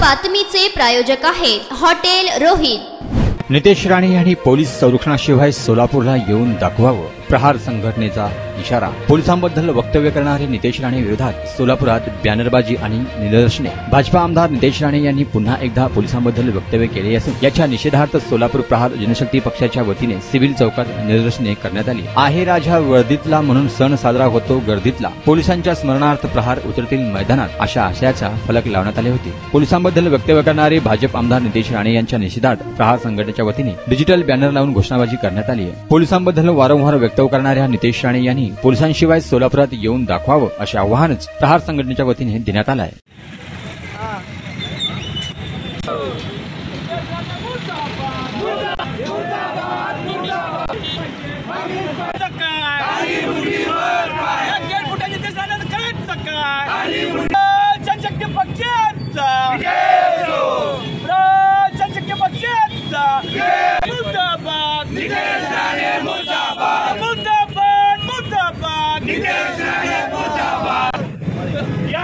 बातमीचे प्रायोजक आहेत हॉटेल रोहित। नितेश राणे यांनी पोलीस संरक्षणाशिवाय सोलापूरला येऊन दाखवावं, प्रहार संघटनेचा इशारा। पोलिसांबद्दल वक्तव्य करणारे नितेश राणे विरोधात सोलापुरात बॅनरबाजी आणि निदर्शने। भाजपा आमदार नितेश राणे यांनी पुन्हा एकदा पोलिसांबद्दल वक्तव्य केले असून याच्या निषेधार्थ सोलापूर प्रहार जनशक्ती पक्षाच्या वतीने सिव्हिल चौकात निदर्शने करण्यात आली। आहे राजा वर्दीतला म्हणून सण साजरा होतो गर्दीतला, पोलिसांच्या स्मरणार्थ प्रहार उतरतील मैदानात अशा आशयाचा फलक लावण्यात आले होते। पोलिसांबद्दल वक्तव्य करणारे भाजप आमदार नितेश राणे यांच्या निषेधार्थ प्रहार संघटनेच्या वतीने डिजिटल बॅनर लावून घोषणाबाजी करण्यात आली आहे। पोलिसांबद्दल वारंवार वक्तव्य करणाऱ्या नितेश राणे यांनी पोलिसांशिवाय सोलापुरात येऊन दाखवावं असे आवाहनच प्रहार संघटनेच्या वतीने देण्यात आलं आहे।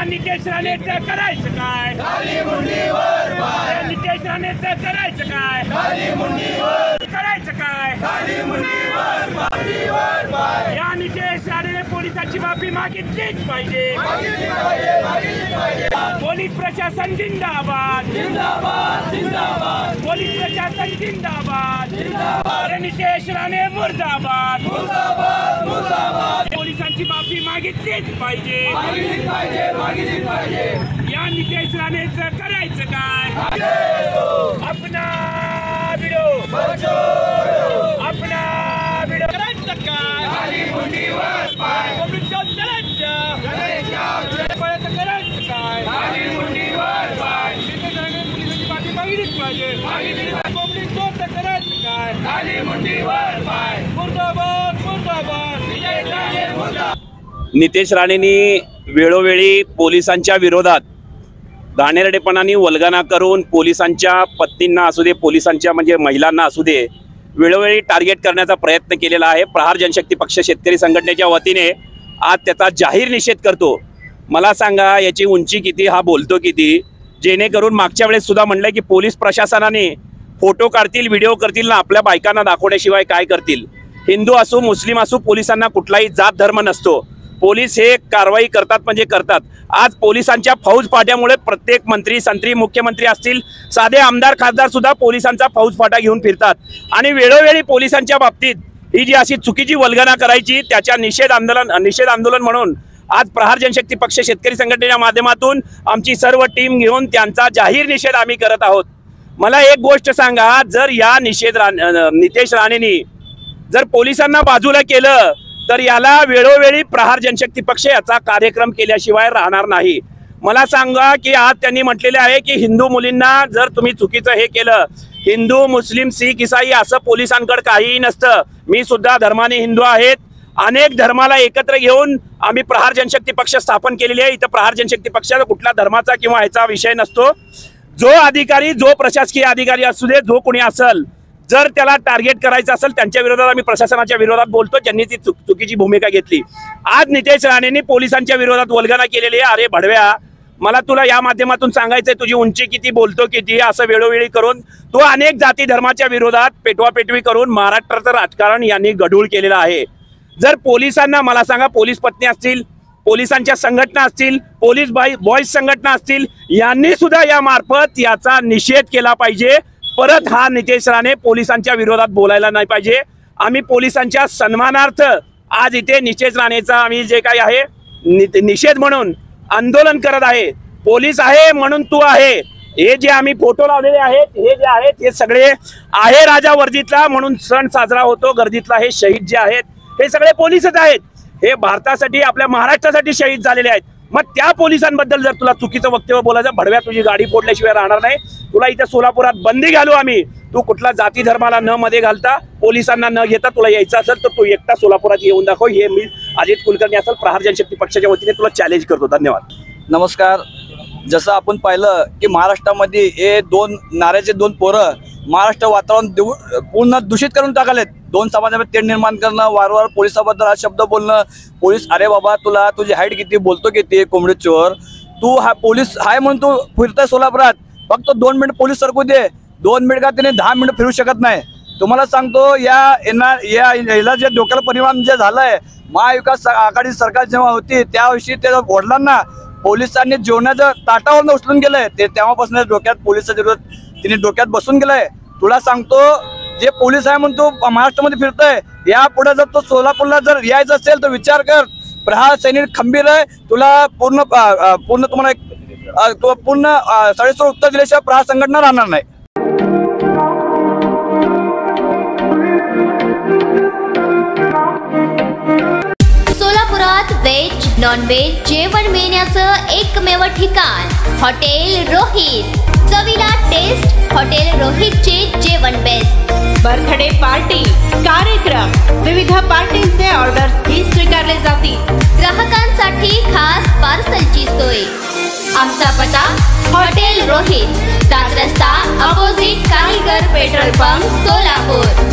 नितेश राणेचं करायचं काय? नितेश राणेचं करायचं काय? करायचं काय? या नितेश राणेने पोलिसांची माफी मागितलीच पाहिजे। पोलीस प्रशासन जिंदाबाद, पोलीस प्रशासन जिंदाबाद, अरे नितेश राणे मुर्दाबाद, पोलिसांची माफी मागितलीच पाहिजे। या नितेश राणेचं करायचं काय? अपना वीडियो अपना वीडियो करायचं काय? पब्लिक करायचं काय? पोलिसांची माफी मागितलीच पाहिजे। पब्लिक करायचं काय? मुर्दाबाद मुर्दाबाद मुर्दाबाद। नितेश राणेंनी वेळोवेळी पोलिसांच्या विरोधात घाणेरडेपणाने वल्गना करून पोलिसांच्या पत्नींना असू दे, पोलिसांच्या म्हणजे महिलांना असू दे, वेळोवेळी टार्गेट करण्याचा प्रयत्न केलेला आहे। प्रहार जनशक्ती पक्ष शेतकरी संघटनेच्या वतीने आज त्याचा जाहीर निषेध करतो। मला सांगा याची उंची किती, हा बोलतो किती, जेणेकरून मागच्या वेळेस सुद्धा म्हणलं की पोलीस प्रशासनाने फोटो काढतील, व्हिडिओ करतील ना आपल्या बायकांना दाखवण्याशिवाय काय करतील। हिंदू असो मुस्लिम असो, पोलिसांना कुठलाही जात धर्म नसतो। पोलीस हे कारवाई करतात म्हणजे करतात। आज पोलिसांच्या फौजफाट्यामुळे प्रत्येक मंत्री संत्री मुख्यमंत्री असतील, साधे आमदार खासदार सुद्धा पोलिसांचा फौजफाटा घेऊन फिरतात आणि वेळोवेळी पोलिसांच्या बाबतीत ही जी अशी चुकीची वल्गना करायची त्याच्या निषेध आंदोलन म्हणून आज प्रहार जनशक्ती पक्ष शेतकरी संघटनेच्या माध्यमातून आमची सर्व टीम घेऊन त्यांचा जाहीर निषेध आम्ही करत आहोत। मला एक गोष्ट सांगा, जर या नितेश राणेंनी जर पोलिसांना बाजूला केलं तर याला वेळोवेळी प्रहार जनशक्ती पक्ष याचा कार्यक्रम केल्याशिवाय राहणार नाही। मला सांगा की आज त्यांनी म्हटलेले आहे की हिंदू मुलींना जर तुम्ही चुकीचं हे केलं, हिंदू मुस्लिम शीख ईसाई असं पोलिसांकडे काहीही नसतं। मी सुद्धा धर्माने हिंदू आहेत, अनेक धर्माला एकत्र घेऊन आम्ही प्रहार जनशक्ती पक्ष स्थापन केलेली आहे। इथं प्रहार जनशक्ती पक्षाचा कुठला धर्माचा किंवा ह्याचा विषय नसतो। जो अधिकारी, जो प्रशासकीय अधिकारी असू दे, जो कोणी असेल, जर त्याला टार्गेट करायचं असेल त्यांच्या विरोधात आम्ही प्रशासनाच्या विरोधात बोलतो, ज्यांनी ती चुकीची भूमिका घेतली। आज नितेश राणेंनी पोलिसांच्या विरोधात वल्गना केलेली आहे। अरे भडव्या, मला तुला या माध्यमातून सांगायचंय तुझी उंची किती, बोलतो किती, असं वेळोवेळी करून तो अनेक जाती धर्माच्या विरोधात पेटवापेटवी करून महाराष्ट्राचं राजकारण यांनी गढूळ केलेलं आहे। जर पोलिसांना, मला सांगा, पोलीस पत्नी असतील, पोलिसांच्या संघटना असतील, पोलीस बॉईज संघटना असतील, यांनी सुद्धा या मार्फत याचा निषेध केला पाहिजे। परत हा नितेश राणे पोलिसांच्या विरोधात बोलायला नाही पाहिजे। आम्ही पोलिसांच्या सन्मानार्थ आज इथे नितेश राणेचा आम्ही जे काही आहे निषेध म्हणून आंदोलन करत आहे। पोलीस आहे म्हणून तू आहे, हे जे आम्ही फोटो लावलेले आहेत हे जे आहेत हे सगळे आहे राजा वर्दीतला म्हणून सण साजरा होतो गर्दीतला, हे शहीद जे आहेत हे सगळे पोलीसच आहेत। हे भारतासाठी, आपल्या महाराष्ट्रासाठी शहीद झालेले आहेत। मग त्या पोलिसांबद्दल जर तुला चुकीचं वक्तव्य बोलायचं, भडव्या तुझी गाडी फोडल्याशिवाय राहणार नाही। तुला इथे सोलापुरात बंदी घालू आम्ही, तू कुठला जाती धर्माला न मध्ये घालता, पोलिसांना न घेता तुला यायचं असेल तर तू एकटा सोलापुरात येऊन दाखव। हे मी अजित कुलकर्णी असेल प्रहार जनशक्ती पक्षाच्या वतीने तुला चॅलेंज करतो। धन्यवाद। नमस्कार। जसं आपण पाहिलं की महाराष्ट्रामध्ये हे दोन नाऱ्याचे दोन पोरं महाराष्ट्र वातावरण पूर्ण दूषित करून टाकलेत। दोन समाजामध्ये तेढ निर्माण करणं, वारंवार पोलिसाबद्दल हा शब्द बोलणं, पोलीस अरे बाबा तुला तुझी हाईट किती, बोलतो किती, कोंबडी चोर, तू हा पोलीस हाय म्हणून तू फिरतोय सोलापुरात, फक्त 2 मिनिट पोलीस सरकू दे, 2 मिनिट का त्याने 10 मिनिट फिरू शकत नाही. तुम्हाला सांगतो याला जे डोक्याला परिणाम जे झालाय, महाविकास आघाडी सरकार जेव्हा होती त्याविषयी त्या वडिलांना पोलिसांनी जेवणाच्या ताटावरून उचलून गेलंय. ते तेव्हापासून डोक्यात पोलिसाच्या विरोधात तिने डोक्यात बसून गेलाय. तुला सांगतो जे पोलीस आहे म्हणून तो महाराष्ट्रामध्ये फिरतोय, यापुढे जर तो सोलापूरला जर यायचं असेल तर विचार कर. प्रहार सैनिक खंबीर आहे. तुला पूर्ण तुम्हाला पूर्ण सडेसोड उत्तर दिल्याशिवाय प्रहार संघटना राहणार नाही. सोलापुरात व्हेज नॉन व्हेज जेवण मिळण्याचं एकमेव ठिकाण हॉटेल रोहित. चवीला टेस्ट हॉटेल रोहितचे जेवण बेस्ट. बर्थडे पार्टी, कार्यक्रम, विविध पार्टींचे ऑर्डर्स ही स्वीकारले जातील. ग्राहकांसाठी खास पार्सलची सोय. आमचा पत्ता हॉटेल रोहित, 7 रस्ता अपोजिट कारीगर पेट्रोल पंप, सोलापूर.